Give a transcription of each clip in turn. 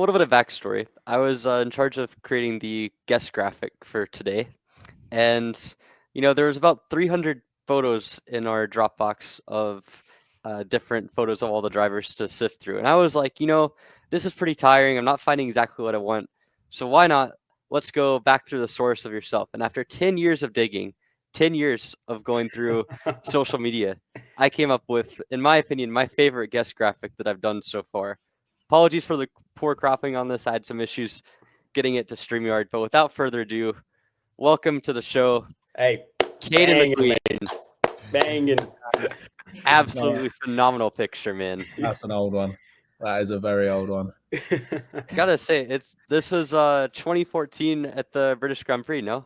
little bit of backstory. I was in charge of creating the guest graphic for today, and there was about 300 photos in our Dropbox of different photos of all the drivers to sift through. And I was like, this is pretty tiring. I'm not finding exactly what I want. So why not? Let's go back through the source of yourself. And after 10 years of digging, 10 years of going through social media, I came up with, in my opinion, my favorite guest graphic that I've done so far. Apologies for the poor cropping on this. I had some issues getting it to StreamYard. But without further ado, welcome to the show, Hey, Caden McQueen. banging. Absolutely phenomenal picture, man. That's an old one. That is a very old one. Gotta say, this was 2014 at the British Grand Prix, no?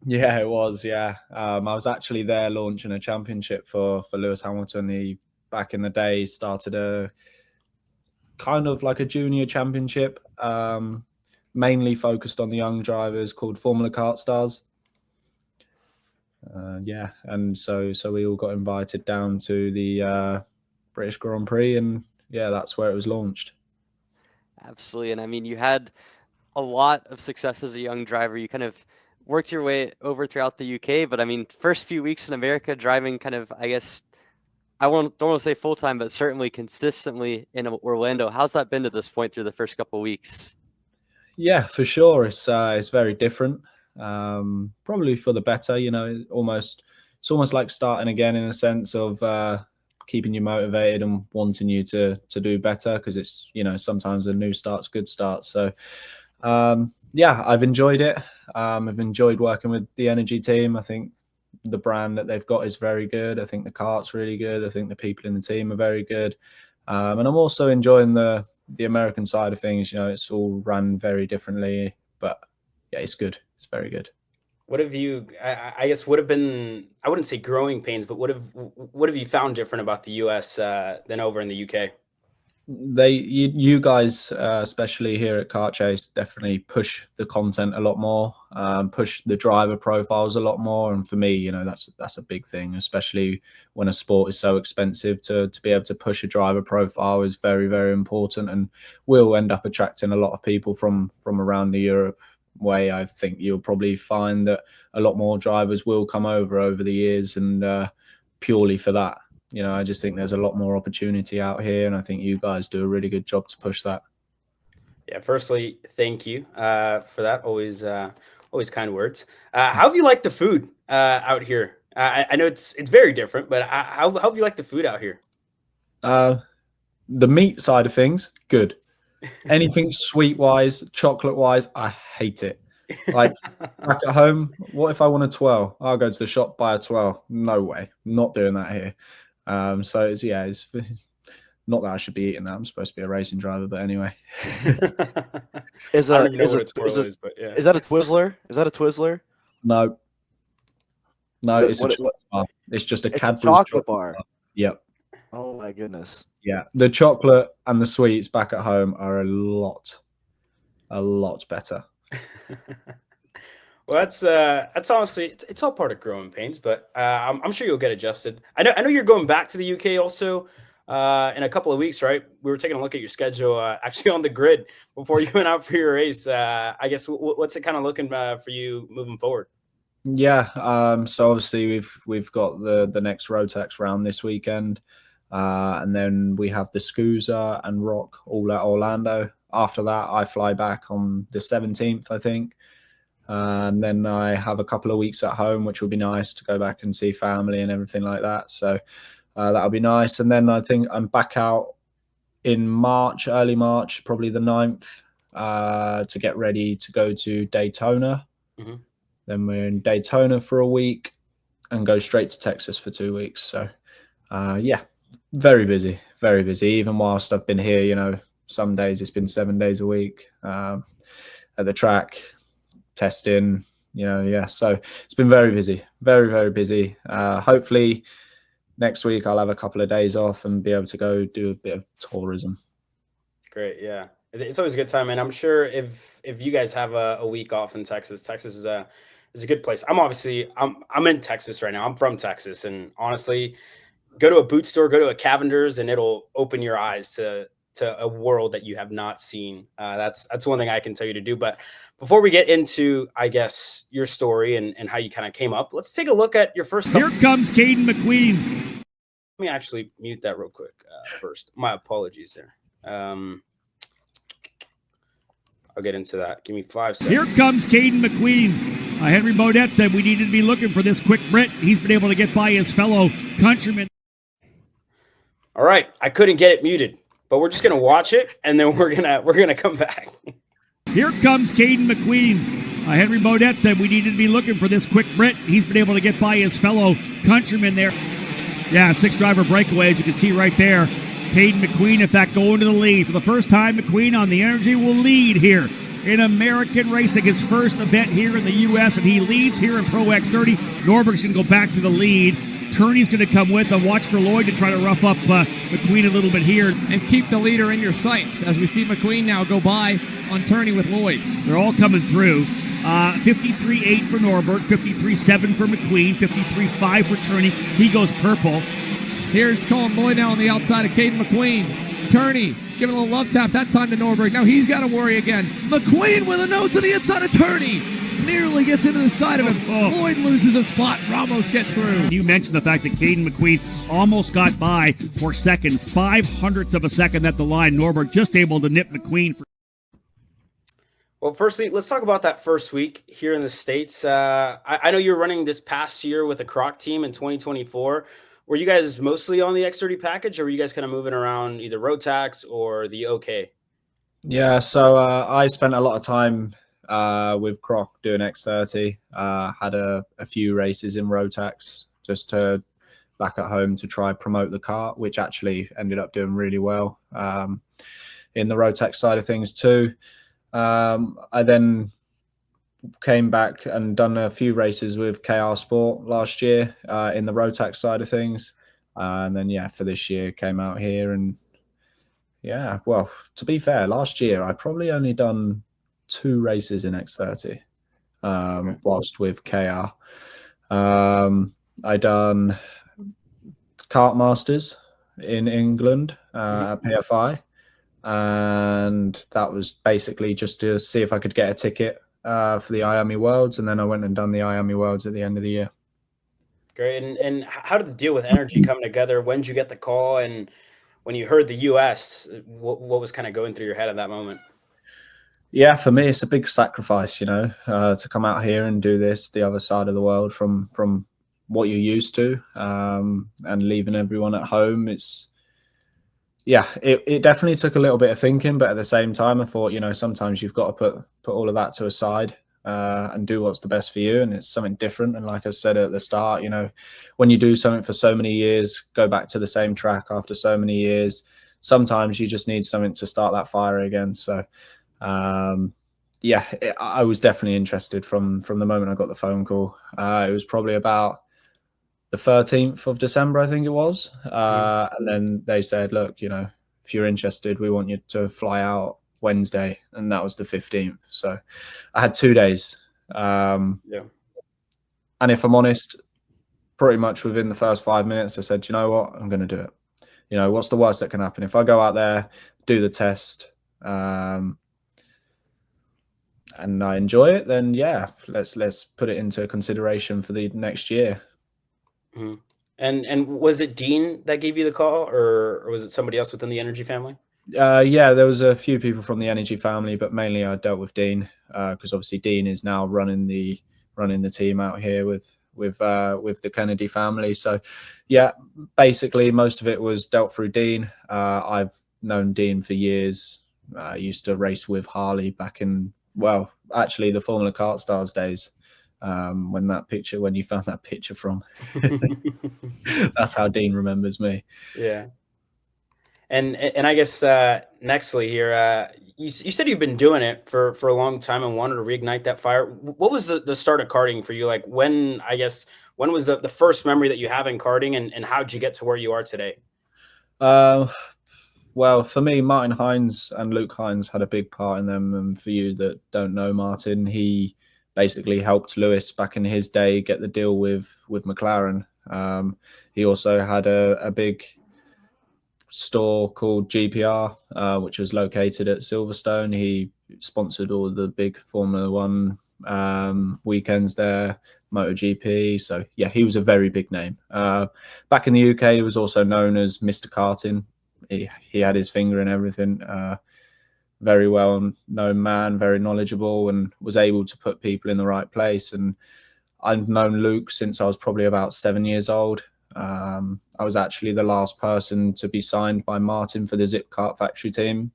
Yeah, it was. Yeah, I was actually there launching a championship for Lewis Hamilton. He back in the day started a kind of like a junior championship, mainly focused on the young drivers called Formula Kart Stars. Yeah, and so we all got invited down to the British Grand Prix, and yeah, that's where it was launched. Absolutely, and I mean, you had a lot of success as a young driver. You kind of worked your way over throughout the UK, but I mean, first few weeks in America, driving kind of, I guess, don't want to say full time, but certainly consistently in Orlando. How's that been to this point through the first couple of weeks? Yeah, for sure. It's very different. Probably for the better. It's almost like starting again in a sense of keeping you motivated and wanting you to do better, because it's sometimes a new start's good start. So yeah, I've enjoyed it. I've enjoyed working with the Energy team. I think the brand that they've got is very good. I think the kart's really good. I think the people in the team are very good. And I'm also enjoying the American side of things. It's all run very differently, but yeah, it's good. It's very good. What have you? I guess would have been. I wouldn't say growing pains, but what have you found different about the US than over in the UK? You guys, especially here at Kart Chase, definitely push the content a lot more, push the driver profiles a lot more, and for me, that's a big thing, especially when a sport is so expensive. To be able to push a driver profile is very, very important, and will end up attracting a lot of people from around the Europe way. I think you'll probably find that a lot more drivers will come over the years, and purely for that. I just think there's a lot more opportunity out here, and I think you guys do a really good job to push that. Yeah, firstly, thank you for that. Always kind words. How have you liked the food out here? I know it's very different, but how have you liked the food out here? The meat side of things, good. Anything sweet-wise, chocolate-wise, I hate it. Like back at home, what if I want a twirl? I'll go to the shop, buy a twirl. No way. Not doing that here. So it's not that I should be eating that. I'm supposed to be a racing driver, but anyway. Is that a Twizzler? Is that a Twizzler? No, it's a chocolate bar. It's just a Cadbury chocolate bar. Yep. Oh my goodness. Yeah, the chocolate and the sweets back at home are a lot better. Well, that's honestly it's all part of growing pains, but I'm sure you'll get adjusted. I know you're going back to the UK also in a couple of weeks, right? We were taking a look at your schedule actually on the grid before you went out for your race. I guess what's it kind of looking for you moving forward? Yeah, so obviously we've got the next Rotax round this weekend, and then we have the Scusa and Rock all at Orlando. After that, I fly back on the 17th, I think. And then I have a couple of weeks at home, which will be nice to go back and see family and everything like that. So that'll be nice. And then I think I'm back out in March, early March, probably the 9th, to get ready to go to Daytona. Mm-hmm. Then we're in Daytona for a week and go straight to Texas for 2 weeks. So yeah, very busy, very busy. Even whilst I've been here, some days it's been 7 days a week at the track, testing, yeah. So it's been very busy, very, very busy. Hopefully next week I'll have a couple of days off and be able to go do a bit of tourism. Great, yeah. It's always a good time, and I'm sure if you guys have a week off in Texas is a good place. I'm in Texas right now. I'm from Texas, and honestly, go to a boot store, go to a Cavender's, and it'll open your eyes to to a world that you have not seen. That's one thing I can tell you to do. But before we get into, I guess, your story and how you kind of came up, let's take a look at your first couple. Here comes Caden McQueen. Let me actually mute that real quick first. My apologies there. I'll get into that. Give me 5 seconds. Here comes Caden McQueen. Henry Bodette said we needed to be looking for this quick Brit. He's been able to get by his fellow countrymen. All right, I couldn't get it muted, but we're just gonna watch it and then we're gonna come back. Here comes Caden McQueen. Henry Bodette said we needed to be looking for this quick Brit. He's been able to get by his fellow countrymen there. Yeah, 6-driver breakaway, as you can see right there. Caden McQueen, in fact, going to the lead. For the first time, McQueen on the Energy will lead here in American racing, his first event here in the U.S., and he leads here in Pro X30. Norberg's going to go back to the lead. Turney's going to come with him. Watch for Lloyd to try to rough up McQueen a little bit here. And keep the leader in your sights as we see McQueen now go by on Turney with Lloyd. They're all coming through. 53.8 for Norbert, 53.7 for McQueen, 53.5 for Turney. He goes purple. Here's Colin Lloyd now on the outside of Caden McQueen. Turney giving a little love tap that time to Norberg. Now he's got to worry again. McQueen with a nose to the inside of Turney. Nearly gets into the side of him. Lloyd loses a spot. Ramos gets through. You mentioned the fact that Caden McQueen almost got by for second. 0.05 of a second at the line. Norberg just able to nip McQueen. Well, firstly, let's talk about that first week here in the States. I know you're running this past year with the Croc team in 2024. Were you guys mostly on the X30 package, or were you guys kind of moving around either Rotax or the OK? Yeah, so I spent a lot of time with Croc doing X30. Had a few races in Rotax just to back at home to try promote the kart, which actually ended up doing really well in the Rotax side of things too. I then came back and done a few races with KR Sport last year in the Rotax side of things. And then, yeah, for this year, came out here. And, yeah, well, to be fair, last year I probably only done 2 races in X30 whilst with KR. I done Kart Masters in England at PFI. And that was basically just to see if I could get a ticket for the IAMI Worlds, and then I went and done the IAMI Worlds at the end of the year. Great. And how did the deal with Energy come together? When did you get the call? And when you heard the US, what was kind of going through your head at that moment? Yeah, for me, it's a big sacrifice, you know, to come out here and do this, the other side of the world from what you're used to, and leaving everyone at home. Yeah, it definitely took a little bit of thinking, but at the same time, I thought, you know, sometimes you've got to put all of that to a side and do what's the best for you, and it's something different. And like I said at the start, you know, when you do something for so many years, go back to the same track after so many years, sometimes you just need something to start that fire again. So, yeah, I was definitely interested from the moment I got the phone call. It was probably about the 13th of December, I think it was. And then they said, look, you know, if you're interested, we want you to fly out Wednesday. And that was the 15th. So I had 2 days. And if I'm honest, pretty much within the first 5 minutes, I said, you know what, I'm going to do it. You know, what's the worst that can happen? If I go out there, do the test, and I enjoy it, then yeah, let's put it into consideration for the next year. Mm-hmm. And was it Dean that gave you the call, or was it somebody else within the Energy family? Yeah, there was a few people from the Energy family, but mainly I dealt with Dean because obviously Dean is now running the team out here with the Kennedy family. So yeah, basically most of it was dealt through Dean. I've known Dean for years. I used to race with Harley back in, well, actually the Formula Kart Stars days. When you found that picture from, that's how Dean remembers me. Yeah. And I guess nextly here, you said you've been doing it for a long time and wanted to reignite that fire. What was the start of karting for you? Like when was the first memory that you have in karting, and how did you get to where you are today? Well, for me, Martin Hines and Luke Hines had a big part in them. And for you that don't know Martin, he basically helped Lewis back in his day get the deal with McLaren. He also had a big store called GPR, which was located at Silverstone. He sponsored all the big Formula One weekends there, MotoGP. So yeah, he was a very big name. Back in the UK, he was also known as Mr. Karting. He had his finger in everything. Very well known man, very knowledgeable, and was able to put people in the right place. And I've known Luke since I was probably about 7 years old. I was actually the last person to be signed by Martin for the Zip Kart factory team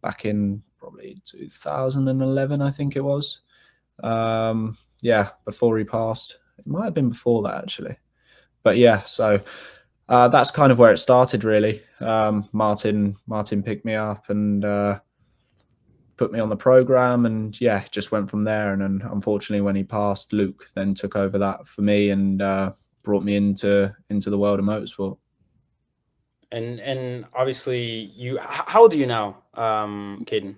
back in probably 2011, I think it was. Yeah, before he passed. It might have been before that, actually. But yeah, so that's kind of where it started, really. Martin picked me up and put me on the program, and yeah, just went from there. And then unfortunately, when he passed, Luke then took over that for me and brought me into the world of motorsport. And obviously, how old are you now, Caden?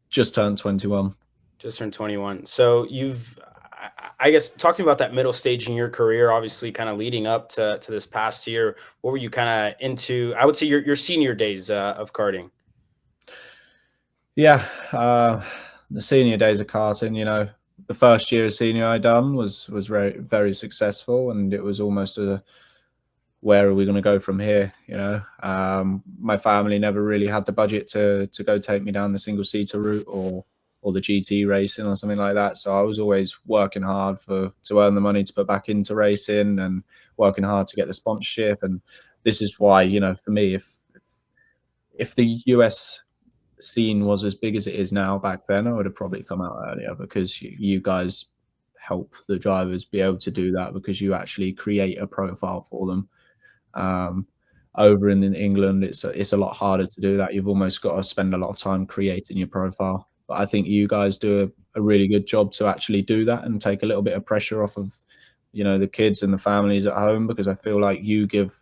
Just turned 21. Just turned 21. So I guess, talk to me about that middle stage in your career, obviously kind of leading up to this past year. What were you kind of into? I would say your senior days of karting. Yeah, the senior days of karting, the first year of senior I done was very, very successful, and it was almost where are we going to go from here? My family never really had the budget to go take me down the single seater route or the GT racing or something like that. So I was always working hard to earn the money to put back into racing and working hard to get the sponsorship. And this is why, for me, if the US scene was as big as it is now back then, I would have probably come out earlier, because you guys help the drivers be able to do that, because you actually create a profile for them. Over in England, it's a lot harder to do that. You've almost got to spend a lot of time creating your profile. But I think you guys do a really good job to actually do that and take a little bit of pressure off of, the kids and the families at home, because I feel like you give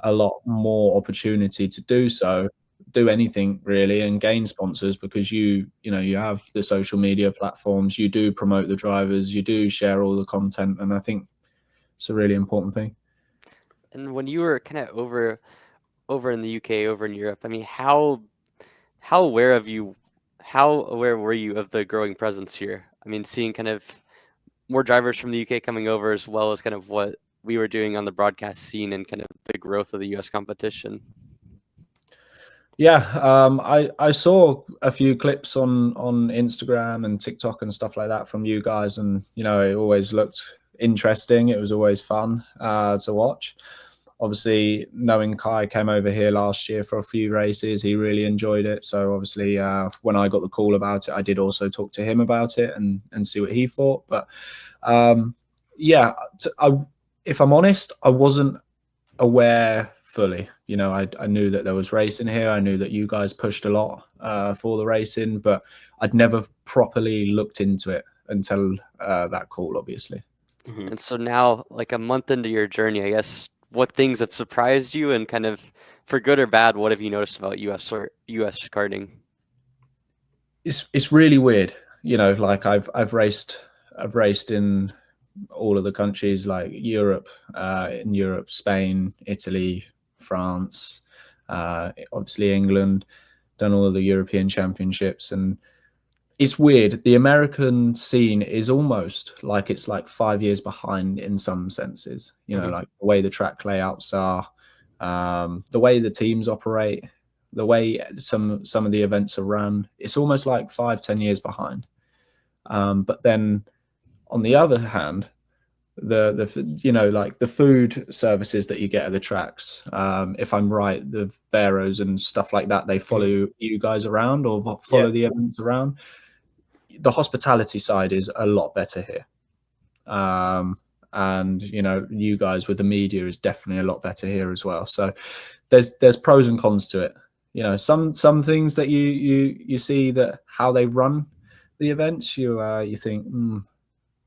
a lot more opportunity to do anything really, and gain sponsors, because you have the social media platforms, you do promote the drivers, you do share all the content, and I think it's a really important thing. And when you were kind of over in the UK, over in Europe, I mean, how aware were you of the growing presence here? I mean, seeing kind of more drivers from the UK coming over, as well as kind of what we were doing on the broadcast scene and kind of the growth of the US competition. Yeah, I saw a few clips on Instagram and TikTok and stuff like that from you guys, and it always looked interesting. It was always fun to watch. Obviously, knowing Kai came over here last year for a few races, he really enjoyed it. So obviously, when I got the call about it, I did also talk to him about it and see what he thought. But yeah, if I'm honest, I wasn't aware fully. I knew that there was racing here. I knew that you guys pushed a lot for the racing, but I'd never properly looked into it until that call, obviously. Mm-hmm. And so now, like a month into your journey, I guess, what things have surprised you, and kind of, for good or bad, what have you noticed about US karting? It's really weird. Like I've raced in all of the countries, like Europe, Spain, Italy, France, obviously England, done all of the European championships, and it's weird. The American scene is almost like it's like 5 years behind in some senses, like the way the track layouts are, the way the teams operate, the way some of the events are run. It's almost like 5-10 years behind. But then on the other hand, like the food services that you get at the tracks, if I'm right, the Veros and stuff like that, they follow you guys around or follow the events around. The hospitality side is a lot better here. And you guys with the media is definitely a lot better here as well. So there's pros and cons to it. Some things that you see, that how they run the events, you think,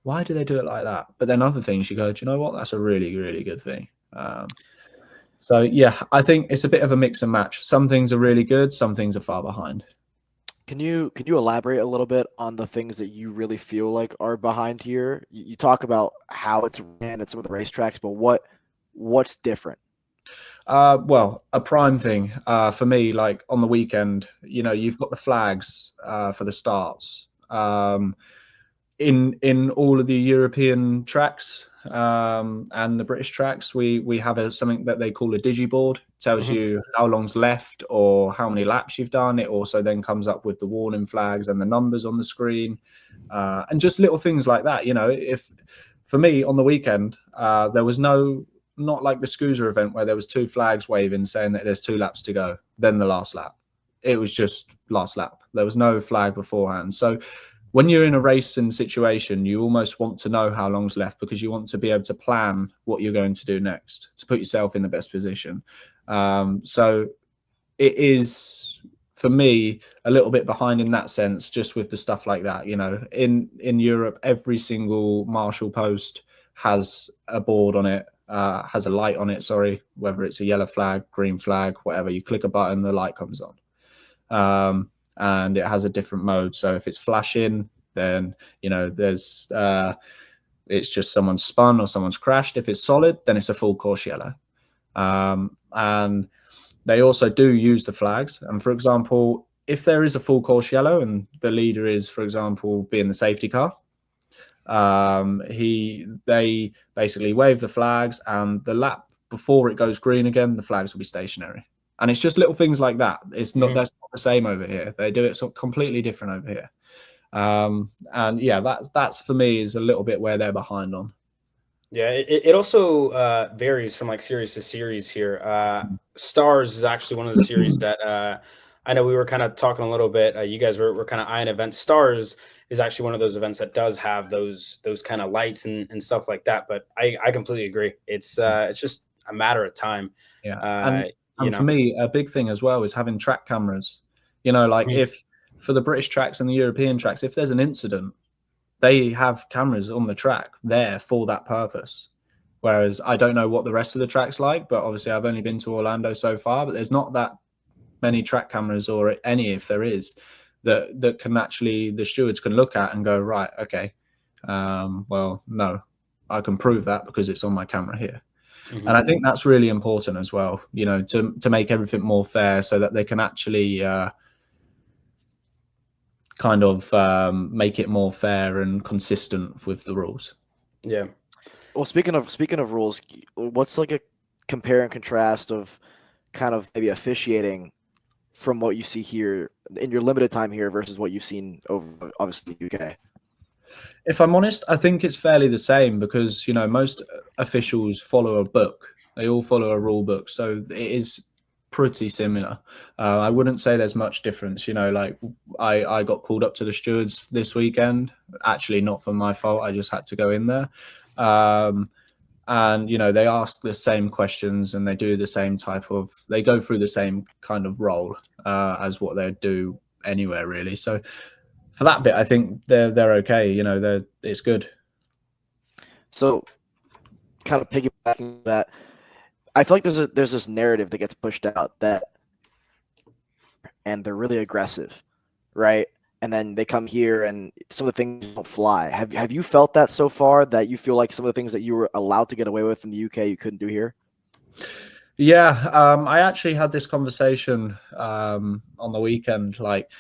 why do they do it like that? But then other things you go, do you know what? That's a really, really good thing. So yeah, I think it's a bit of a mix and match. Some things are really good, some things are far behind. Can you elaborate a little bit on the things that you really feel like are behind here? You talk about how it's ran at some of the racetracks, but what's different? Well, a prime thing for me, like on the weekend, you've got the flags for the starts. In all of the European tracks and the British tracks, we have something that they call a digiboard. It tells you how long's left or how many laps you've done. It also then comes up with the warning flags and the numbers on the screen, and just little things like that. If for me on the weekend, there was not like the Scooter event where there was 2 flags waving saying that there's 2 laps to go, then the last lap. It was just last lap. There was no flag beforehand. So when you're in a racing situation, you almost want to know how long's left because you want to be able to plan what you're going to do next to put yourself in the best position. So it is, for me, a little bit behind in that sense, just with the stuff like that. In Europe, every single marshal post has a board on it, has a light on it, whether it's a yellow flag, green flag, whatever. You click a button, the light comes on. And it has a different mode. So if it's flashing, then there's it's just someone's spun or someone's crashed. If it's solid, then it's a full course yellow. And they also do use the flags. And for example, if there is a full course yellow and the leader is, for example, being the safety car, they basically wave the flags, and the lap before it goes green again, the flags will be stationary. And it's just little things like that. It's not that's not the same over here. They do it completely different over here. And yeah, that's for me is a little bit where they're behind on. Yeah, it also varies from like series to series here. Stars is actually one of the series that I know we were kind of talking a little bit. You guys were kind of eyeing events. Stars is actually one of those events that does have those kind of lights and stuff like that. But I completely agree. It's just a matter of time. Yeah, and for me, a big thing as well is having track cameras. Like if for the British tracks and the European tracks, if there's an incident, they have cameras on the track there for that purpose. Whereas I don't know what the rest of the track's like, but obviously I've only been to Orlando so far, but there's not that many track cameras, or any, if there is, that can actually, the stewards can look at and go, right, okay, well, no, I can prove that because it's on my camera here. And I think that's really important as well, to make everything more fair so that they can actually kind of make it more fair and consistent with the rules. Yeah. Well, speaking of rules, what's like a compare and contrast of kind of maybe officiating from what you see here in your limited time here versus what you've seen over obviously the UK? If I'm honest, I think it's fairly the same because, most officials follow a book. They all follow a rule book. So it is pretty similar. I wouldn't say there's much difference. Like I got called up to the stewards this weekend. Actually, not for my fault. I just had to go in there. And, they ask the same questions and they do the same they go through the same kind of role as what they do anywhere, really. So for that bit, I think they're okay. It's good. So, kind of piggybacking that, I feel like there's this narrative that gets pushed out that, and they're really aggressive, right? And then they come here and some of the things don't fly. Have you felt that so far, that you feel like some of the things that you were allowed to get away with in the UK you couldn't do here? Yeah, I actually had this conversation on the weekend, like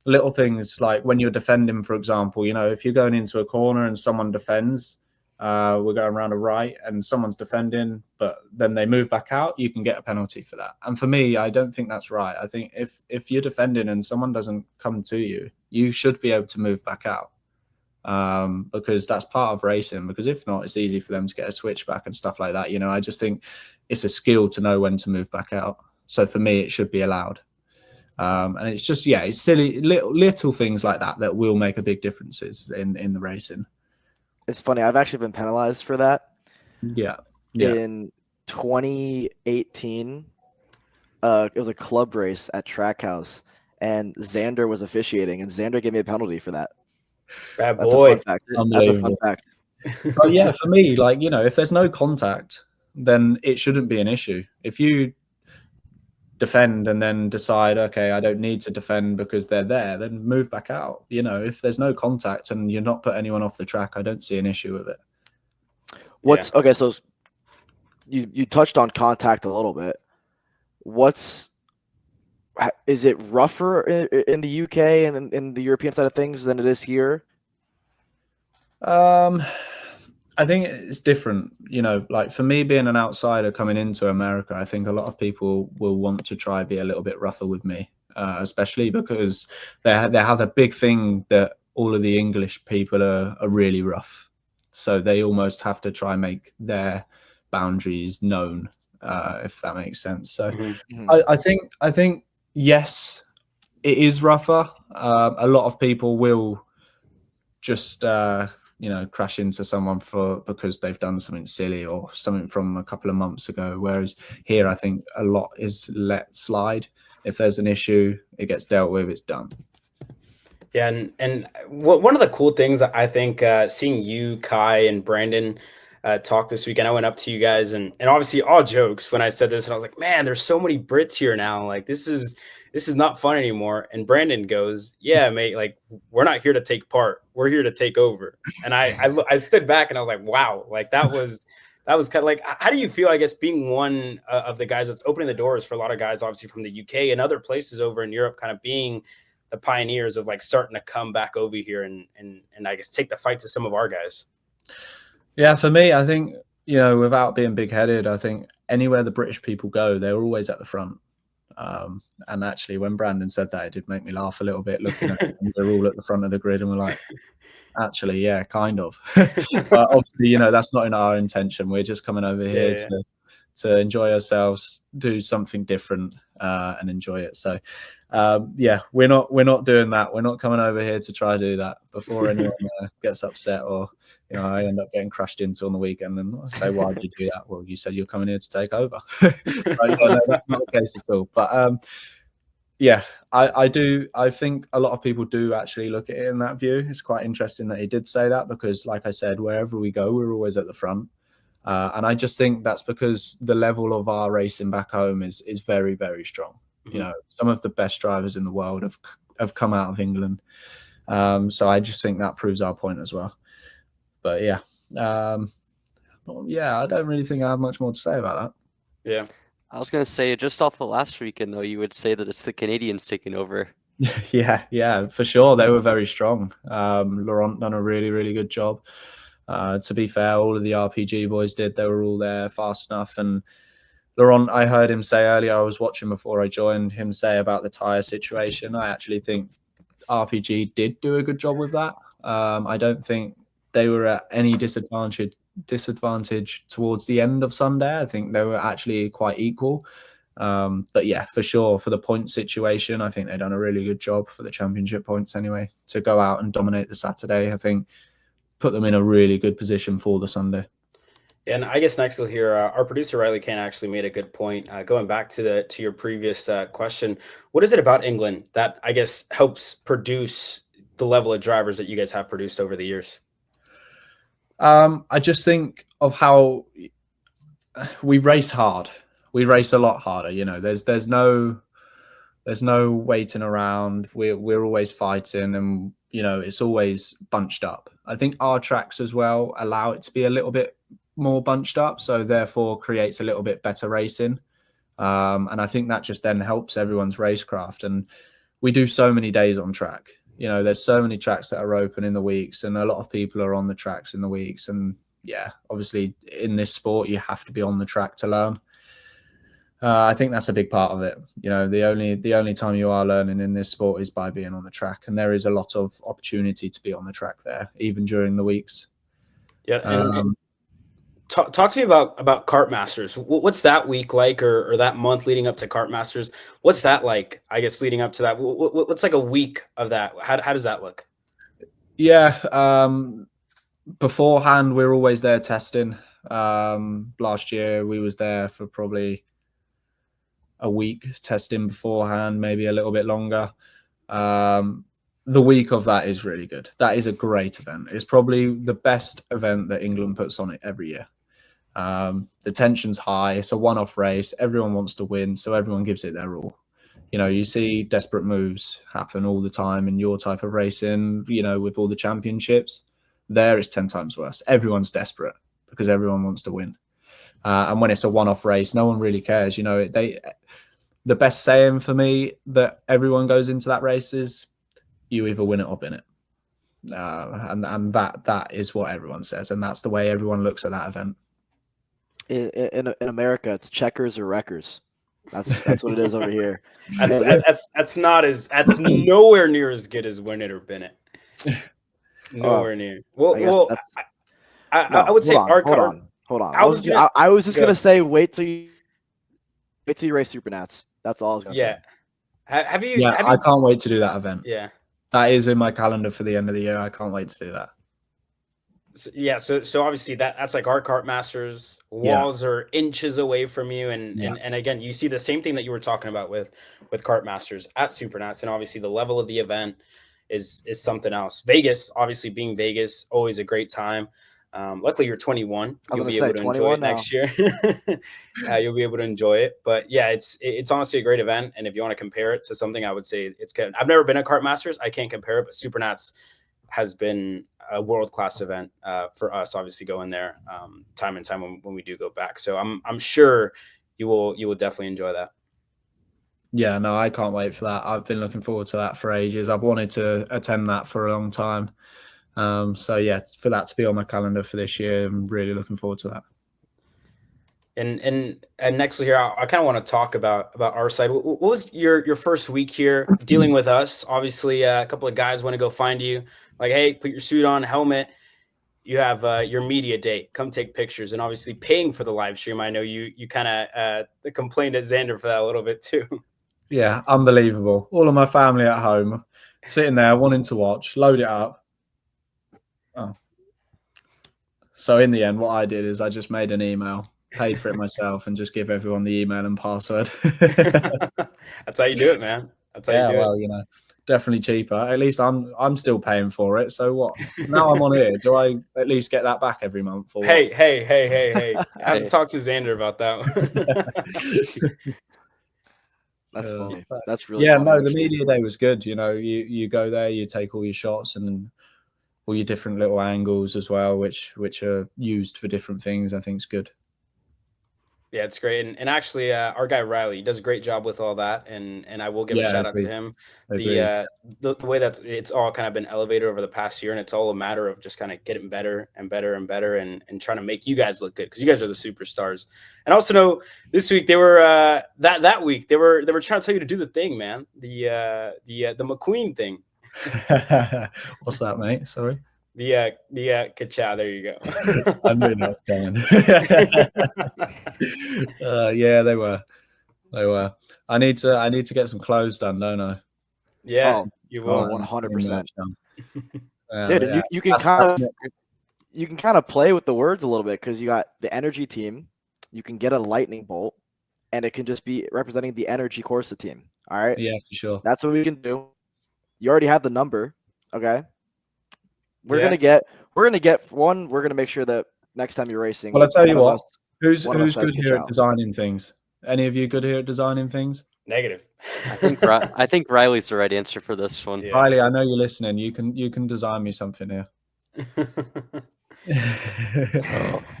little things like when you're defending, for example, if you're going into a corner and someone defends, we're going around a right and someone's defending, but then they move back out, you can get a penalty for that. And for me, I don't think that's right. I think if you're defending and someone doesn't come to you, you should be able to move back out because that's part of racing. Because if not, it's easy for them to get a switch back and stuff like that. I just think it's a skill to know when to move back out. So for me, it should be allowed. And it's just, it's silly little things like that will make a big differences in the racing. It's funny. I've actually been penalized for that. Yeah. In 2018, it was a club race at Trackhouse, and Xander was officiating, and Xander gave me a penalty for that. Bad That's boy. a fun fact. That's a fun fact. But yeah, for me, like, if there's no contact, then it shouldn't be an issue. If you defend and then decide, okay, I don't need to defend because they're there, then move back out. If there's no contact and you're not put anyone off the track, I don't see an issue with it. Okay, so you touched on contact a little bit. Is it rougher in the UK and in the European side of things than it is here? I think it's different. Like for me being an outsider coming into America, I think a lot of people will want to try be a little bit rougher with me, especially because they have a big thing that all of the English people are really rough. So they almost have to try and make their boundaries known, if that makes sense. So I think yes, it is rougher. A lot of people will just crash into someone because they've done something silly or something from a couple of months ago. Whereas here, I think a lot is let slide. If there's an issue, it gets dealt with. It's done. Yeah, and one of the cool things I think seeing you, Kai, and Brandon talk this weekend, I went up to you guys and obviously all jokes when I said this, and I was like, man, there's so many Brits here now. Like this is not fun anymore. And Brandon goes, yeah, mate, like we're not here to take part, we're here to take over. And I stood back and I was like, wow, like that was kind of like, how do you feel, I guess, being one of the guys that's opening the doors for a lot of guys, obviously from the UK and other places over in Europe, kind of being the pioneers of like starting to come back over here and I guess take the fight to some of our guys? Yeah, for me, I think, without being big headed, I think anywhere the British people go, they're always at the front. And actually, when Brandon said that, it did make me laugh a little bit, looking at them. They're all at the front of the grid and we're like, actually, yeah, kind of. But obviously, that's not in our intention. We're just coming over here to enjoy ourselves, do something different, and enjoy it. So we're not doing that. We're not coming over here to try to do that before anyone gets upset or I end up getting crashed into on the weekend and I say, why did you do that? Well, you said you're coming here to take over. But, no, that's not the case at all. But I think a lot of people do actually look at it in that view. It's quite interesting that he did say that because, like I said, wherever we go, we're always at the front. And I just think that's because the level of our racing back home is very, very strong. Mm-hmm. Some of the best drivers in the world have come out of England. So I just think that proves our point as well. But I don't really think I have much more to say about that. Yeah. I was going to say, just off the last weekend, though, you would say that it's the Canadians taking over. Yeah, for sure. They were very strong. Laurent done a really, really good job. To be fair, all of the RPG boys did. They were all there fast enough. And Laurent, I heard him say earlier, I was watching before I joined, him say about the tyre situation. I actually think RPG did do a good job with that. I don't think they were at any disadvantage towards the end of Sunday. I think they were actually quite equal. But yeah, for sure, for the point situation, I think they've done a really good job for the championship points anyway. To go out and dominate the Saturday, I think put them in a really good position for the Sunday. Yeah, and I guess next we'll hear our producer Riley Kane actually made a good point. Going back to your previous question, what is it about England that I guess helps produce the level of drivers that you guys have produced over the years? I just think of how we race hard. We race a lot harder. There's no waiting around. We're always fighting, and it's always bunched up. I think our tracks as well allow it to be a little bit more bunched up, so therefore creates a little bit better racing. And I think that just then helps everyone's racecraft. And we do so many days on track. There's so many tracks that are open in the weeks, and a lot of people are on the tracks in the weeks. And obviously in this sport, you have to be on the track to learn. I think that's a big part of it. The only time you are learning in this sport is by being on the track, and there is a lot of opportunity to be on the track there, even during the weeks. Yeah. And talk to me about Kart Masters. What's that week like, or that month leading up to Kart Masters? What's that like? I guess leading up to that, what's like a week of that? How does that look? Yeah. Beforehand, we're always there testing. Last year, we was there for probably a week testing beforehand, maybe a little bit longer. The week of that is really good. That is a great event. It's probably the best event that England puts on it every year. The tension's high. It's a one-off race. Everyone wants to win, so everyone gives it their all. You see desperate moves happen all the time in your type of racing, with all the championships. There it's 10 times worse. Everyone's desperate because everyone wants to win. And when it's a one-off race, no one really cares. You know, the best saying for me that everyone goes into that race is, you either win it or bin it. And that is what everyone says, and that's the way everyone looks at that event. In America, it's checkers or wreckers. That's what it is over here. That's nowhere near as good as win it or bin it. Nowhere near. Well, I would say hold on. I was just gonna say wait till you race Supernats. That's all I was gonna say. Have you? I can't wait to do that event. Yeah, that is in my calendar for the end of the year. I can't wait to do that. So obviously that's like our Kart Masters. Walls are inches away from you, and again, you see the same thing that you were talking about with Kart Masters at Supernats, and obviously the level of the event is something else. Vegas, obviously being Vegas, always a great time. Luckily you're 21. You'll be able to enjoy it next year. You'll be able to enjoy it. But yeah, it's honestly a great event, and if you want to compare it to something, I would say it's good. I've never been at Kart Masters. I can't compare it, but Supernats has been a world-class event for us, obviously going there time and time when we do go back. So I'm sure you will definitely enjoy that. Yeah, no, I can't wait for that. I've been looking forward to that for ages. I've wanted to attend that for a long time. So yeah, for that to be on my calendar for this year, I'm really looking forward to that. And next here, I kind of want to talk about our side. What was your first week here dealing with us? Obviously, a couple of guys want to go find you, like, hey, put your suit on, helmet. You have your media date. Come take pictures, and obviously paying for the live stream. I know you kind of complained at Xander for that a little bit too. Yeah, unbelievable. All of my family at home, sitting there wanting to watch, load it up. Oh. So in the end, what I did is I just made an email, paid for it myself, and just give everyone the email and password. That's how you do it, man. That's how you do it. You know, definitely cheaper. At least I'm still paying for it. So what? Now I'm on here. Do I at least get that back every month? Or hey. I have to talk to Xander about that. That's funny. That's really funny, no, the media day was good. You know, you go there, you take all your shots and all your different little angles as well, which are used for different things. I think it's good. Yeah, it's great. And actually, our guy Riley does a great job with all that. And I will give a shout out to him. The way that it's all kind of been elevated over the past year, and it's all a matter of just kind of getting better and better and better and trying to make you guys look good, because you guys are the superstars. And also know this week they were that week they were trying to tell you to do the thing, man. The McQueen thing. What's that, mate? Sorry. The ka-chow, there you go. I knew that was coming. Yeah, they were. I need to get some clothes done, don't I? Yeah, you will. 100%. Dude, you can kind of play with the words a little bit, because you got the energy team, you can get a lightning bolt, and it can just be representing the energy Corsa team. All right. Yeah, for sure. That's what we can do. You already have the number. Okay. We're gonna get one. We're gonna make sure that next time you're racing. Well, I'll tell you what. Who's good here at designing things? Any of you good here at designing things? Negative. I think Riley's the right answer for this one. Yeah. Riley, I know you're listening. You can design me something here.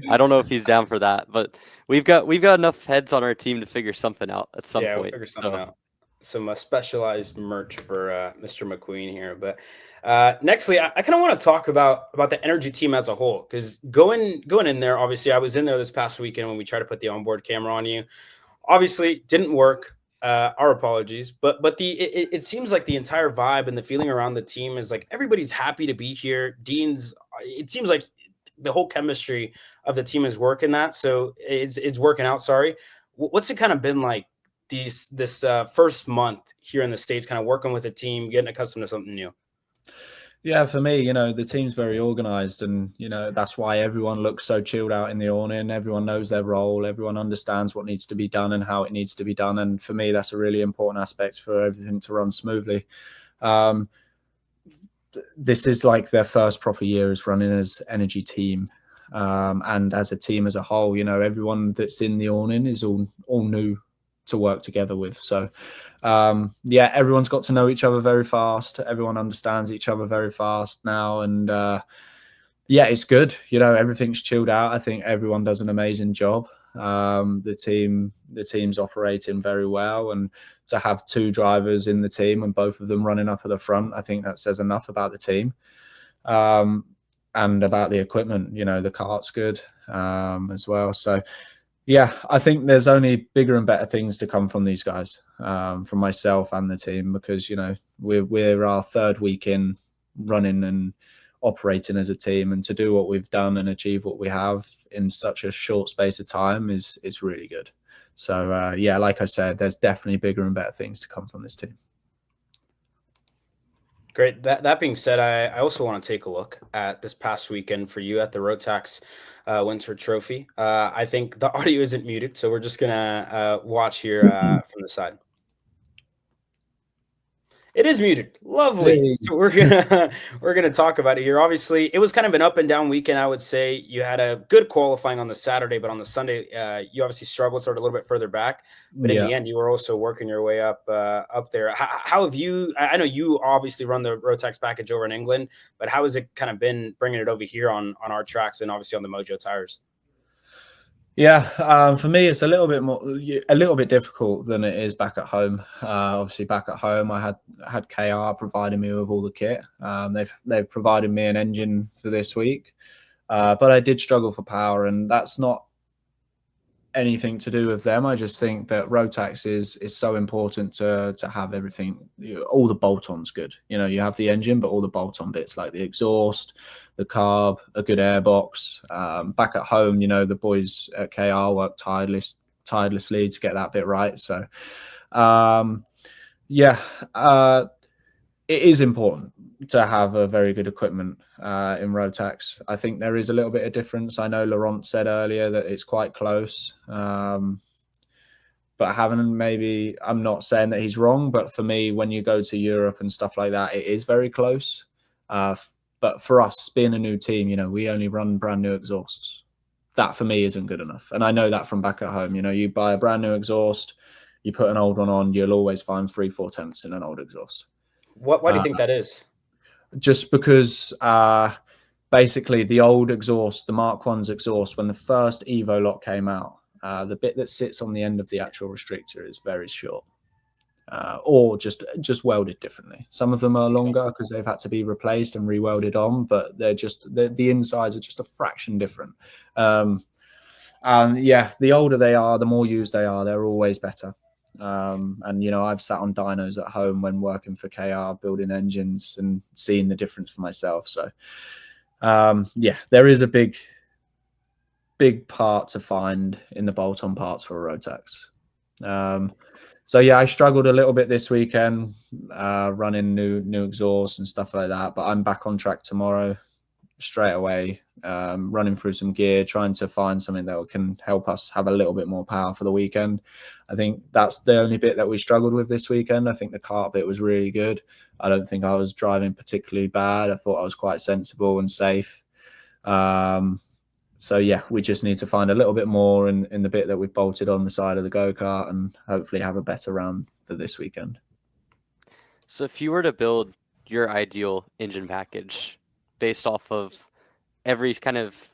I don't know if he's down for that, but we've got enough heads on our team to figure something out at some point. We'll figure something out. Some specialized merch for Mr. McQueen here. But nextly, I kind of want to talk about the energy team as a whole, because going in there, obviously I was in there this past weekend when we tried to put the onboard camera on you. Obviously didn't work. Our apologies, but it seems like the entire vibe and the feeling around the team is like everybody's happy to be here. It seems like the whole chemistry of the team is working that, so it's working out. Sorry, what's it kind of been like this first month here in the States, kind of working with a team, getting accustomed to something new? Yeah, for me, the team's very organized, and that's why everyone looks so chilled out in the awning. Everyone knows their role, everyone understands what needs to be done and how it needs to be done, and for me that's a really important aspect for everything to run smoothly. This is like their first proper year as running as energy team, and as a team as a whole. Everyone that's in the awning is all new to work together with. So everyone's got to know each other very fast. Everyone understands each other very fast now, and Yeah, it's good. You know, everything's chilled out. I think everyone does an amazing job. The team's operating very well, and to have 2 drivers in the team and both of them running up at the front, I think that says enough about the team and about the equipment. You know, the kart's good as well. So yeah, I think there's only bigger and better things to come from these guys, from myself and the team, because you know we're our 3rd week in running and operating as a team, and to do what we've done and achieve what we have in such a short space of time is really good. So yeah, like I said, there's definitely bigger and better things to come from this team. Great. That being said, I also want to take a look at this past weekend for you at the Rotax Winter Trophy. I think the audio isn't muted, so we're just gonna watch here from the side. It is muted. Lovely. Hey. So we're gonna talk about it here. Obviously, it was kind of an up and down weekend. I would say you had a good qualifying on the Saturday, but on the Sunday, you obviously struggled, sort of a little bit further back. But in the end, you were also working your way up there. How have you? I know you obviously run the Rotax package over in England, but how has it kind of been bringing it over here on our tracks and obviously on the Mojo tires? Yeah, for me, it's a little bit difficult than it is back at home. Obviously, back at home, I had KR providing me with all the kit. They've provided me an engine for this week, but I did struggle for power, and that's not anything to do with them. I just think that Rotax is so important to have everything, all the bolt-ons good. You know, you have the engine, but all the bolt-on bits like the exhaust, the carb, a good airbox. Back at home, you know, the boys at KR work tirelessly to get that bit right. So yeah, it is important to have a very good equipment in Rotax. I think there is a little bit of difference. I know Laurent said earlier that it's quite close, but maybe, I'm not saying that he's wrong, but for me, when you go to Europe and stuff like that, it is very close. But for us, being a new team, you know, we only run brand new exhausts. That for me isn't good enough. And I know that from back at home. You know, you buy a brand new exhaust, you put an old one on, you'll always find 3/4 tenths in an old exhaust. Why do you think that is? Just because basically the old exhaust, the Mark 1's exhaust, when the first Evo lot came out, the bit that sits on the end of the actual restrictor is very short, or just welded differently. Some of them are longer because they've had to be replaced and re-welded on, but the insides are just a fraction different. And yeah, the older they are, the more used they are, they're always better. And you know, I've sat on dynos at home when working for KR building engines and seeing the difference for myself. So yeah, there is a big part to find in the bolt-on parts for a Rotax. So yeah, I struggled a little bit this weekend running new exhaust and stuff like that, but I'm back on track tomorrow straight away, running through some gear, trying to find something that can help us have a little bit more power for the weekend. I think that's the only bit that we struggled with this weekend. I think the kart bit was really good. I don't think I was driving particularly bad. I thought I was quite sensible and safe. So yeah, we just need to find a little bit more in the bit that we've bolted on the side of the go-kart and hopefully have a better round for this weekend. So if you were to build your ideal engine package based off of every kind of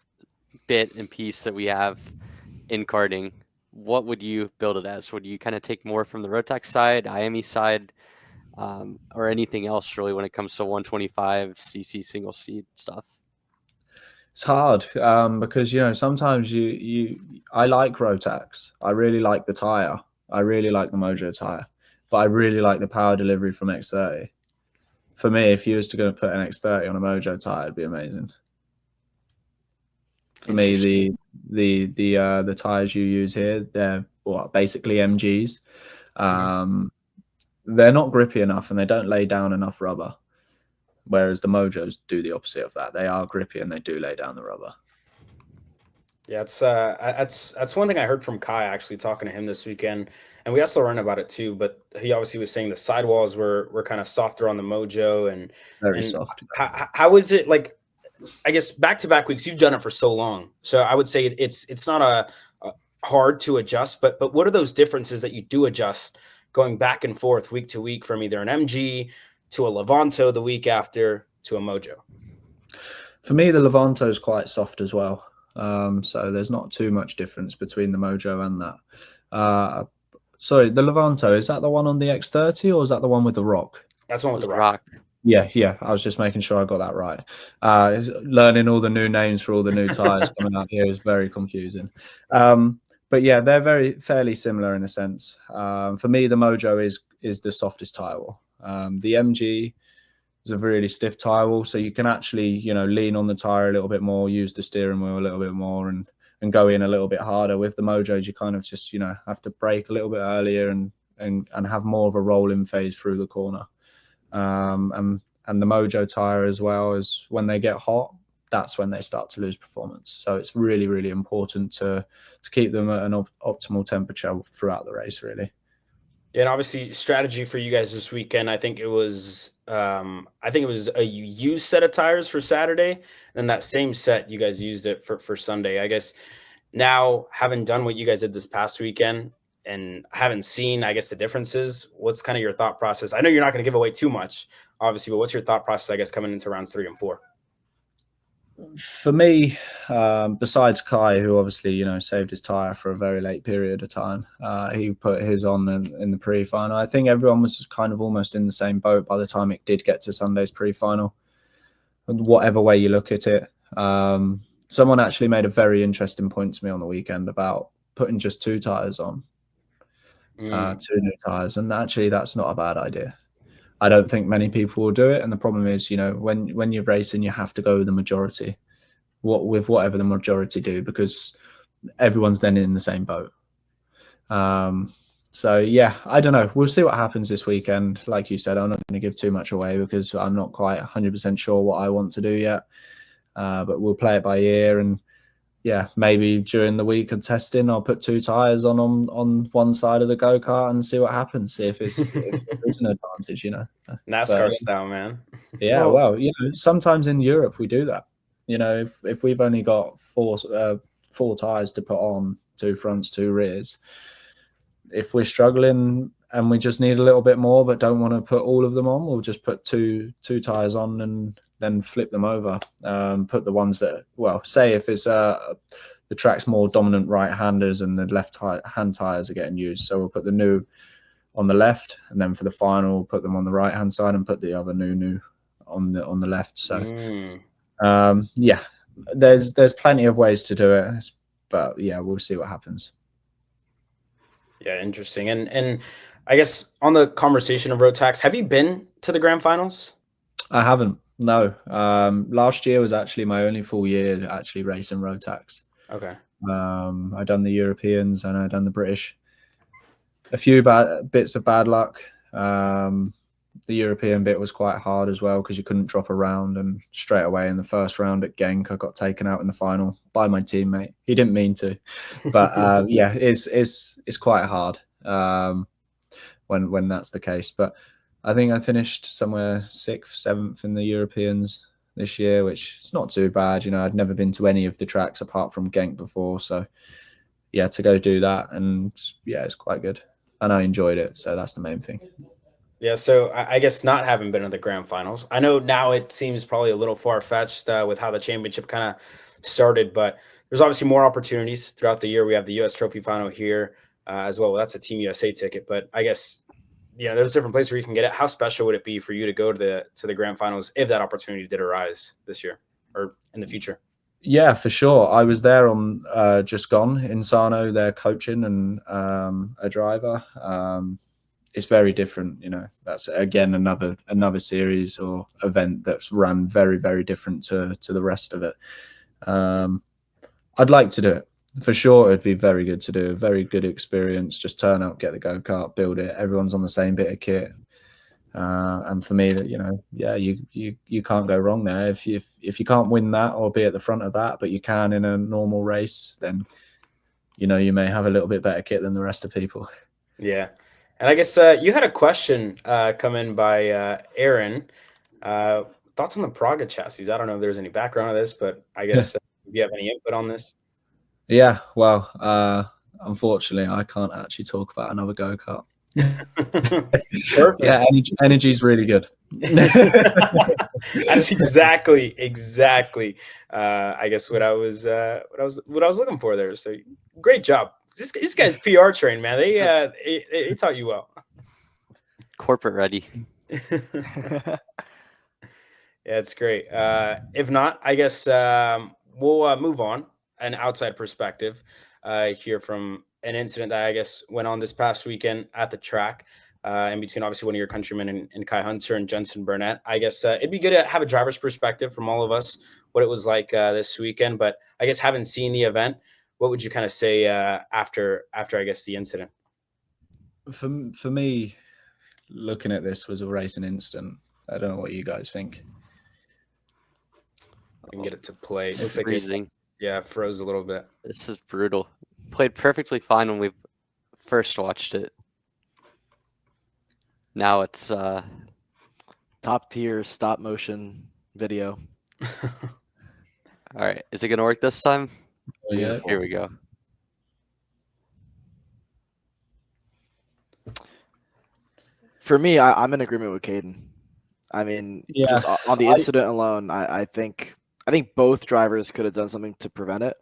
bit and piece that we have in karting, what would you build it as? Would you kind of take more from the Rotax side, IME side, or anything else really when it comes to 125cc single seat stuff? It's hard because, you know, sometimes I like Rotax. I really like the tire. I really like the Mojo tire, but I really like the power delivery from X30. For me, if you was to go and put an X30 on a Mojo tire, it'd be amazing. For me, the tires you use here, they're basically MGs. They're not grippy enough and they don't lay down enough rubber. Whereas the Mojos do the opposite of that. They are grippy and they do lay down the rubber. Yeah, that's one thing I heard from Kai, actually talking to him this weekend, and we also learned about it too. But he obviously was saying the sidewalls were kind of softer on the Mojo, and very soft. How is it, like, I guess back-to-back weeks? You've done it for so long, so I would say it's not a hard to adjust. But what are those differences that you do adjust going back and forth week to week from either an MG to a Levanto the week after to a Mojo? For me, the Levanto is quite soft as well. So there's not too much difference between the Mojo and that. Sorry, the Levanto, is that the one on the X30 or is that the one with the rock? That's the one with It the was rock. Yeah. I was just making sure I got that right. Learning all the new names for all the new tires coming out here is very confusing. But yeah, they're fairly similar in a sense. For me, the Mojo is the softest tire wall. The MG is a really stiff tire wall, so you can actually lean on the tire a little bit more, use the steering wheel a little bit more, and go in a little bit harder. With the Mojos, you kind of just have to brake a little bit earlier and have more of a rolling phase through the corner. And the Mojo tire as well, is when they get hot, that's when they start to lose performance. So it's really, really important to keep them at an optimal temperature throughout the race, really. Yeah, and obviously strategy for you guys this weekend. I think it was a used set of tires for Saturday, and then that same set you guys used it for Sunday. I guess now, having done what you guys did this past weekend and haven't seen, I guess, the differences, what's kind of your thought process? I know you're not going to give away too much, obviously, but what's your thought process, I guess, coming into rounds 3 and 4? For me, besides Kai, who obviously saved his tire for a very late period of time, he put his on in the pre-final. I think everyone was kind of almost in the same boat by the time it did get to Sunday's pre-final. Whatever way you look at it, someone actually made a very interesting point to me on the weekend about putting just 2 tires on, 2 new tires, and actually that's not a bad idea. I don't think many people will do it, and the problem is, when you're racing, you have to go with the majority, with whatever the majority do, because everyone's then in the same boat. So yeah, I don't know. We'll see what happens this weekend. Like you said, I'm not going to give too much away because I'm not quite 100% sure what I want to do yet. But we'll play it by ear, and yeah, maybe during the week of testing, I'll put 2 tires on one side of the go-kart and see what happens. See if if there's an advantage, NASCAR style, man. Yeah, well, sometimes in Europe we do that. If we've only got 4 tires to put on, 2 fronts, 2 rears, if we're struggling and we just need a little bit more but don't want to put all of them on, we'll just put two tires on and then flip them over. Put the ones that, say if it's the track's more dominant right-handers and the left-hand tires are getting used, so we'll put the new on the left, and then for the final we'll put them on the right-hand side and put the other new on the left. So yeah, there's plenty of ways to do it, but yeah, we'll see what happens. Yeah, interesting. And I guess on the conversation of road tax, have you been to the grand finals? I haven't. No. Last year was actually my only full year actually racing road tax. Okay. I done the Europeans and I done the British. A few bits of bad luck. The European bit was quite hard as well because you couldn't drop around, and straight away in the first round at Genk, I got taken out in the final by my teammate. He didn't mean to, but yeah, it's quite hard when that's the case. But I think I finished somewhere 6th, 7th in the Europeans this year, which is not too bad. I'd never been to any of the tracks apart from Genk before, so yeah, to go do that, and yeah, it's quite good, and I enjoyed it, so that's the main thing. Yeah, so I guess not having been in the grand finals, I know now it seems probably a little far-fetched with how the championship kind of started, but there's obviously more opportunities throughout the year. We have the U.S. Trophy Final here as well. That's a Team USA ticket, but I guess there's different places where you can get it. How special would it be for you to go to the grand finals if that opportunity did arise this year or in the future? Yeah, for sure. I was there on just gone in Sano, there coaching and a driver. It's very different, that's again another series or event that's run very, very different to the rest of it. I'd like to do it for sure. It'd be very good to do, a very good experience. Just turn up, get the go-kart, build it, everyone's on the same bit of kit, and for me, that you can't go wrong there. If you can't win that or be at the front of that, but you can in a normal race, then you may have a little bit better kit than the rest of people. Yeah. And I guess you had a question come in by Aaron. Thoughts on the Praga chassis? I don't know if there's any background on this, but I guess if you have any input on this. Yeah, well, unfortunately, I can't actually talk about another go-kart. Perfect. Yeah, energy is really good. That's exactly. I guess what I was looking for there. So great job. This guy's PR trained, man. They taught you well. Corporate ready. Yeah, it's great. If not, I guess we'll move on an outside perspective here from an incident that I guess went on this past weekend at the track. In between, obviously, one of your countrymen and Kai Hunter and Jensen Burnett. I guess it'd be good to have a driver's perspective from all of us, what it was like this weekend. But I guess having seen the event, what would you kind of say after I guess the incident? For me, looking at this was a racing incident. I don't know what you guys think. I can get it to play. It looks like Freezing. it froze a little bit. This is brutal. Played perfectly fine when we first watched it. Now it's Top tier stop motion video. all right. Is it gonna work this time? Yeah. Here we go. For me, I'm in agreement with Caden. I mean, Yeah, just on the incident alone, I think both drivers could have done something to prevent it.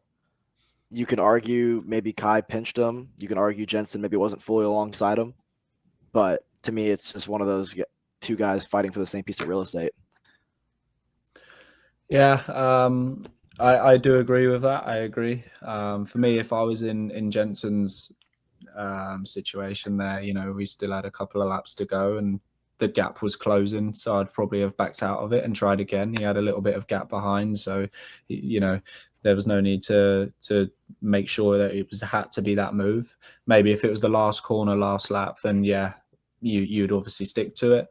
You can argue maybe Kai pinched him. You can argue Jensen maybe wasn't fully alongside him. But to me, it's just one of those two guys fighting for the same piece of real estate. Yeah, I do agree with that. I agree. For me, if I was in Jensen's situation there, we still had a couple of laps to go and the gap was closing, so I'd probably have backed out of it and tried again. He had a little bit of gap behind, so there was no need to make sure that it had to be that move. Maybe if it was the last corner, last lap, then yeah, you'd obviously stick to it.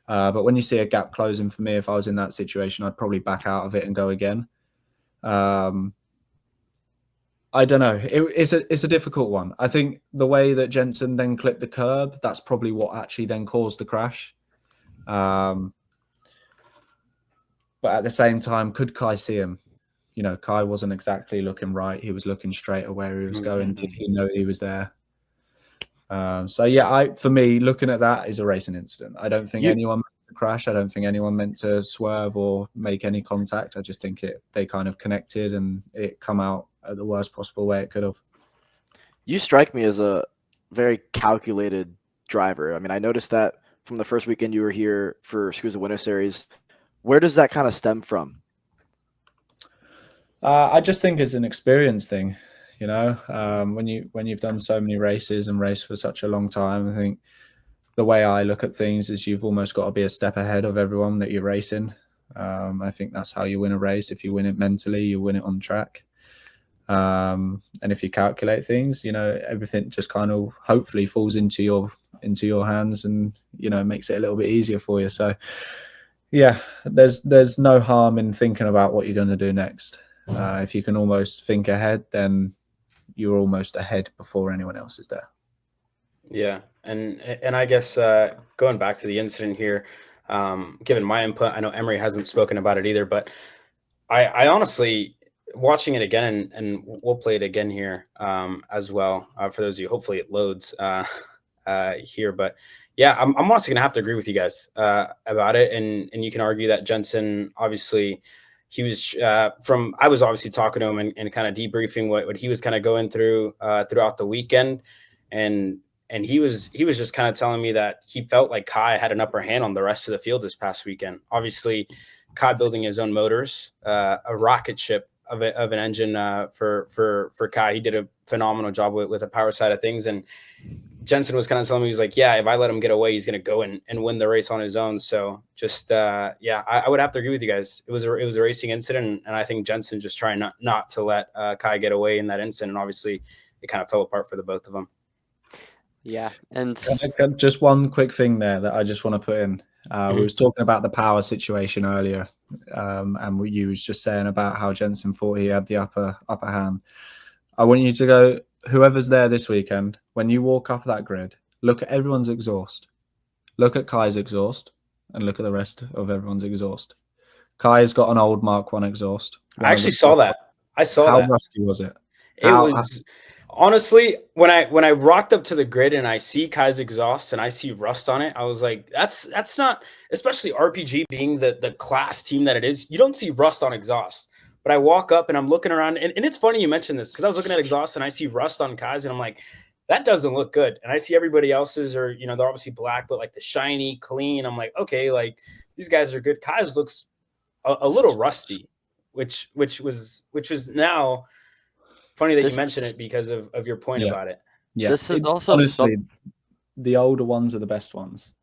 But when you see a gap closing, for me, if I was in that situation, I'd probably back out of it and go again. I don't know. It's a difficult one. I think the way that Jensen then clipped the curb, that's probably what actually then caused the crash. But at the same time, could Kai see him? Kai wasn't exactly looking right. He was looking straight at where he was going. Did he know he was there? So yeah, for me, looking at that is a racing incident. I don't think anyone meant to crash. I don't think anyone meant to swerve or make any contact. I just think they kind of connected and it come out at the worst possible way it could have. You strike me as a very calculated driver. I mean, I noticed that from the first weekend you were here for SKUSA Winter Series. Where does that kind of stem from? I just think it's an experience thing. When you've done so many races and raced for such a long time, I think the way I look at things is you've almost got to be a step ahead of everyone that you're racing. I think that's how you win a race. If you win it mentally, you win it on track. And if you calculate things, everything just kind of hopefully falls into your hands and makes it a little bit easier for you. So yeah, there's no harm in thinking about what you're going to do next. If you can almost think ahead, then you're almost ahead before anyone else is there. Yeah, and I guess going back to the incident here, given my input, I know Emery hasn't spoken about it either, but I honestly, watching it again, and we'll play it again here as well for those of you. Hopefully it loads here, but yeah, I'm honestly gonna have to agree with you guys about it, and you can argue that Jensen, obviously, he was I was obviously talking to him and kind of debriefing what he was kind of going through throughout the weekend, and he was just kind of telling me that he felt like Kai had an upper hand on the rest of the field this past weekend. Obviously, Kai building his own motors, a rocket ship of an engine for Kai. He did a phenomenal job with the power side of things, and Jensen was kind of telling me, he was like, yeah, if I let him get away, he's going to go and win the race on his own. So just, yeah, I would have to agree with you guys. It was a racing incident. And I think Jensen just trying not to let Kai get away in that incident. And obviously it kind of fell apart for the both of them. Yeah. And just one quick thing there that I just want to put in. We was talking about the power situation earlier. And you was just saying about how Jensen thought he had the upper hand. I want you to go, whoever's there this weekend, when you walk up that grid, look at everyone's exhaust. Look at Kai's exhaust and look at the rest of everyone's exhaust. Kai's got an old Mark 1 exhaust. I actually saw that. I saw that. How rusty was it? It was Honestly, when I rocked up to the grid and I see Kai's exhaust and I see rust on it, I was like, that's not, especially RPG being the class team that it is, you don't see rust on exhaust. But I walk up and I'm looking around, and it's funny you mentioned this because I was looking at exhaust and I see rust on Kai's and I'm like, that doesn't look good. And I see everybody else's are, they're obviously black, but like the shiny, clean. I'm like, okay, like these guys are good. Kai's looks a little rusty, which was now funny that you mention it because of your point about it. Yeah, This is also honestly, the older ones are the best ones.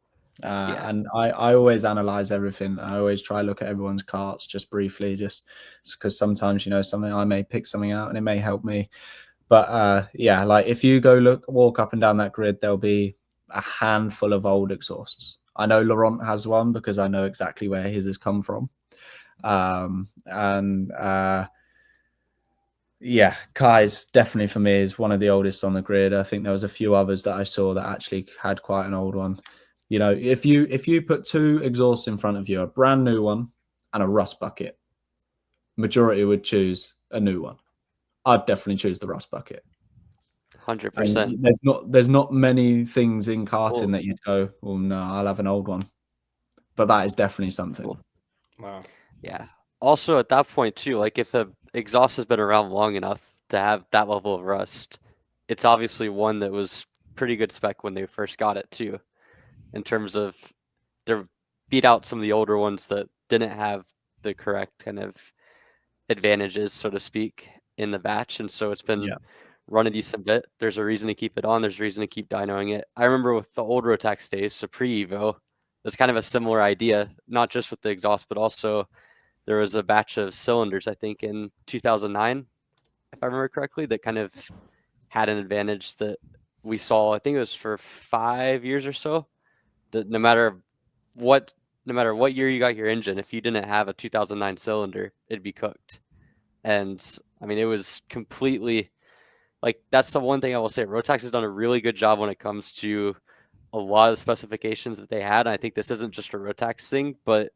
And I always analyze everything. I always try to look at everyone's carts just briefly, just because sometimes, something I may pick something out and it may help me. But yeah, like if you go walk up and down that grid, there'll be a handful of old exhausts. I know Laurent has one because I know exactly where his has come from. Yeah, Kai's definitely for me is one of the oldest on the grid. I think there was a few others that I saw that actually had quite an old one. If you put two exhausts in front of you, a brand new one and a rust bucket, majority would choose a new one. I'd definitely choose the rust bucket. 100%. There's not many things in karting that you'd go, well, no, I'll have an old one. But that is definitely something. Cool. Wow. Yeah. Also, at that point too, like if the exhaust has been around long enough to have that level of rust, it's obviously one that was pretty good spec when they first got it too, in terms of they beat out some of the older ones that didn't have the correct kind of advantages, so to speak, in the batch, and so it's been run a decent bit. There's a reason to keep it on. There's a reason to keep dynoing it. I remember with the old Rotax days, so pre-Evo, there's kind of a similar idea, not just with the exhaust, but also there was a batch of cylinders, I think, in 2009, if I remember correctly, that kind of had an advantage that we saw. I think it was for 5 years or so. That no matter what year you got your engine, if you didn't have a 2009 cylinder, it'd be cooked. And I mean, it was completely like that's the one thing I will say. Rotax has done a really good job when it comes to a lot of the specifications that they had. And I think this isn't just a Rotax thing, but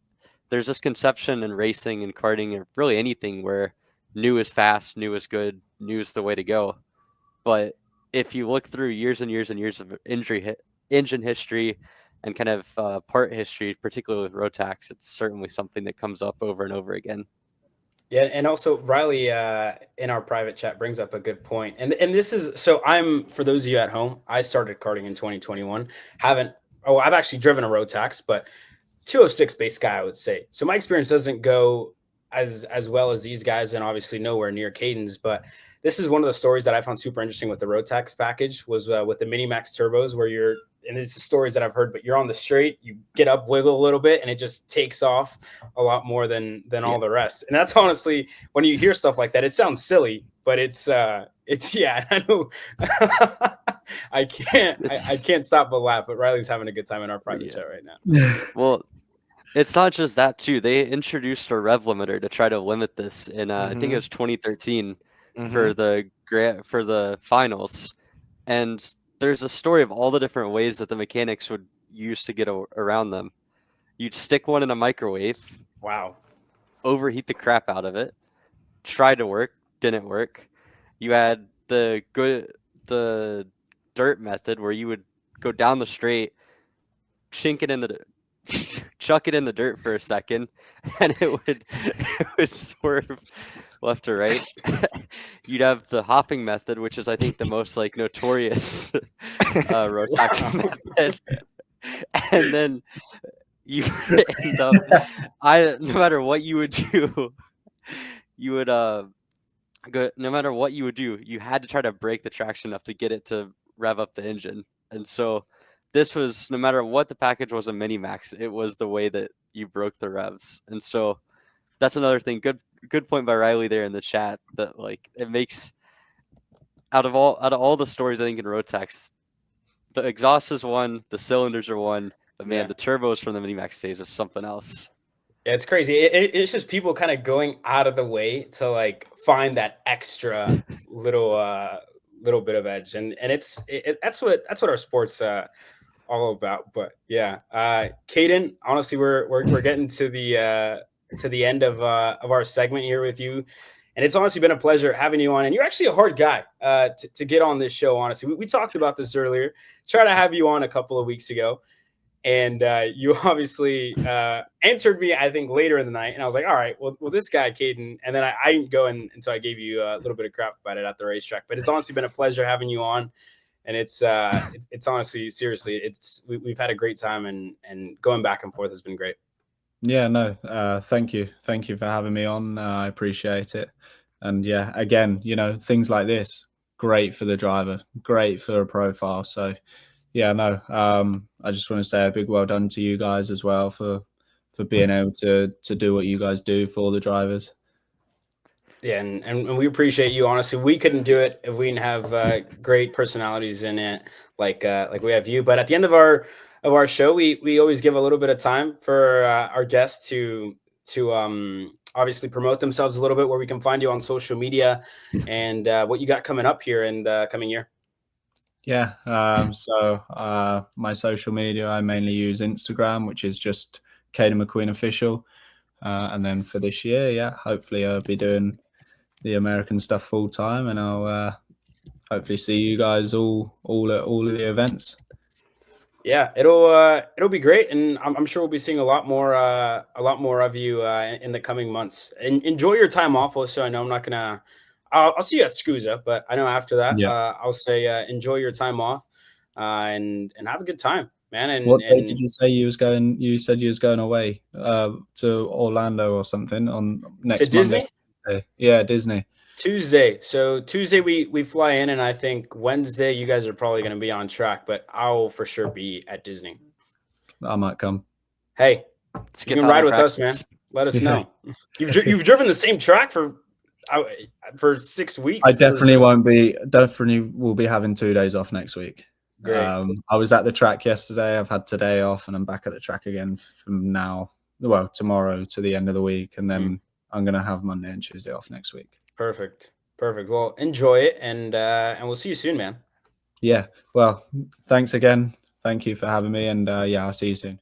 there's this conception in racing and karting or really anything where new is fast, new is good, new is the way to go. But if you look through years and years and years of engine history and kind of part history, particularly with Rotax, it's certainly something that comes up over and over again. Yeah, and also Riley in our private chat brings up a good point. And this is for those of you at home, I started karting in 2021. I've actually driven a Rotax, but 206 base guy, I would say. So my experience doesn't go as well as these guys, and obviously nowhere near Caden's. But this is one of the stories that I found super interesting with the Rotax package was with the Minimax turbos, where and this is stories that I've heard, but you're on the straight, you get up, wiggle a little bit, and it just takes off a lot more than all the rest. And that's honestly, when you hear stuff like that, it sounds silly, but it's yeah, I know. I can't stop but laugh. But Riley's having a good time in our private chat right now. Well, it's not just that too. They introduced a rev limiter to try to limit this in I think it was 2013 for the finals. And there's a story of all the different ways that the mechanics would use to get around them. You'd stick one in a microwave. Wow. Overheat the crap out of it. Tried to work, didn't work. You had the dirt method where you would go down the straight, chuck it in the dirt for a second, and it would swerve left to right. You'd have the hopping method, which is I think the most like notorious Rotax method, and then you end up no matter what you would do, you would no matter what you would do, you had to try to break the traction enough to get it to rev up the engine. And so this was, no matter what the package was, a Minimax, it was the way that you broke the revs. And so that's another thing. Good point by Riley there in the chat, that like it makes out of all the stories I think in Rotax, the exhaust is one, the cylinders are one, but man, the turbos from the Minimax days is something else. Yeah, it's crazy. It's just people kind of going out of the way to like find that extra little bit of edge, and that's what our sports all about. But yeah, Caden, honestly, we're getting to the end of our segment here with you. And it's honestly been a pleasure having you on. And you're actually a hard guy to get on this show, honestly. We talked about this earlier. Tried to have you on a couple of weeks ago. And you obviously answered me, I think, later in the night. And I was like, all right, well this guy, Caden. And then I didn't go in until I gave you a little bit of crap about it at the racetrack. But it's honestly been a pleasure having you on. And it's honestly, seriously, we've had a great time, and going back and forth has been great. Yeah, no, thank you for having me on. I appreciate it. And yeah, again, things like this, great for the driver, great for a profile. So yeah, no, I just want to say a big well done to you guys as well for being able to do what you guys do for the drivers. Yeah, and we appreciate you. Honestly, we couldn't do it if we didn't have great personalities in it, like we have you. But at the end of our show, we always give a little bit of time for our guests to obviously promote themselves a little bit, where we can find you on social media and what you got coming up here in the coming year. Yeah, so my social media, I mainly use Instagram, which is just Caden McQueen official. And then for this year, yeah, hopefully I'll be doing the American stuff full time, and I'll hopefully see you guys all at all of the events. Yeah, it'll be great, and I'm sure we'll be seeing a lot more of you in the coming months. And enjoy your time off. Also, I know I'm not gonna. I'll see you at SCUSA, but I know after that, I'll say enjoy your time off and have a good time, man. And what day did you say you was going? You said you was going away to Orlando or something on next to Disney? Monday. Yeah, Disney. Tuesday. So Tuesday we fly in, and I think Wednesday you guys are probably going to be on track, but I'll for sure be at Disney. I might come. Hey, you can ride with us, man. Let us know. You've driven the same track for 6 weeks. I definitely won't be. Definitely will be having 2 days off next week. Great. I was at the track yesterday. I've had today off, and I'm back at the track again from now. Well, tomorrow to the end of the week, and then I'm gonna have Monday and Tuesday off next week. Perfect. Well, enjoy it, and we'll see you soon, man. Yeah. Well, thanks again. Thank you for having me, and yeah, I'll see you soon.